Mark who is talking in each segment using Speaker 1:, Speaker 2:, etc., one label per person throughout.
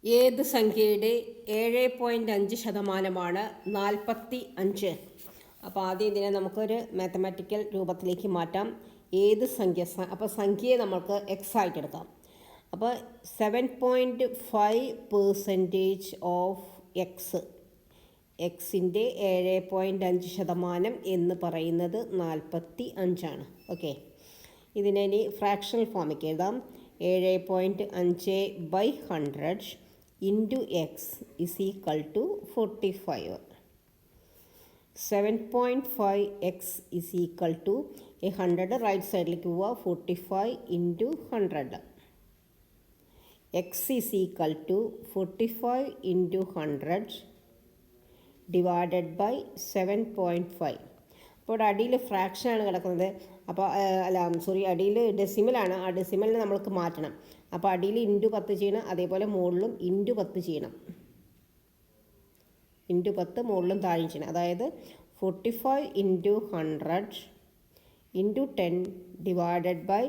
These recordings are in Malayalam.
Speaker 1: ഏത് സംഖ്യയുടെ 7.5% 45? അപ്പോൾ ആദ്യം ഇതിനെ നമുക്കൊരു മാത്തമാറ്റിക്കൽ രൂപത്തിലേക്ക് മാറ്റാം. ഏത് സംഖ്യ, അപ്പോൾ സംഖ്യയെ നമ്മൾക്ക് എക്സ് ആയിട്ട് എടുക്കാം. അപ്പോൾ 7.5% ഓഫ് എക്സ്, എക്സിൻ്റെ 7.5% എന്ന് പറയുന്നത് 45. ഓക്കെ, ഇതിനെ ഇനി ഫ്രാക്ഷണൽ ഫോമിലേക്ക് എഴുതാം. 7.5/100 into x is equal to 45. 7.5x is equal to 100 right സൈഡിലേക്ക് പോവുക. 45 into 100. X is equal to 45 into 100 divided by 7.5. അപ്പോൾ ഇവിടെ അടിയിൽ ഫ്രാക്ഷനാണ് കിടക്കുന്നത്. അപ്പോൾ അടിയിൽ ഡെസിമലാണ്. ആ ഡെസിമലിനെ നമ്മൾക്ക് മാറ്റണം. അപ്പോൾ അടിയിൽ ഇൻറ്റു 10 ചെയ്യണം, അതേപോലെ മുകളിലും ഇൻറ്റു 10 ചെയ്യണം. ഇൻറ്റു 10 മുകളിലും താഴെയും ചെയ്യണം. അതായത് 45 into 100 into 10 divided by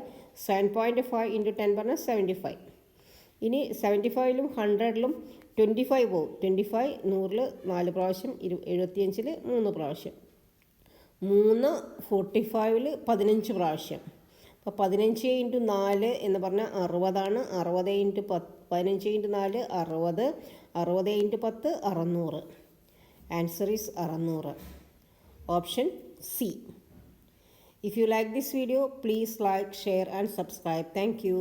Speaker 1: 7.5 into 10 പറഞ്ഞാൽ 75. ഇനി 75ലും 100ലും 25 പോകും. 25 100ൽ 4 പ്രാവശ്യം, 75ൽ 3 പ്രാവശ്യം, 3 45ൽ 15 പ്രാവശ്യം. അപ്പോൾ 15 ഇൻറ്റു 4 എന്ന് പറഞ്ഞാൽ 60. 60 into 15 into 4 60. 60 into 10 600. Answer is 600. Option C. If you like this video, please like, share and subscribe. Thank you.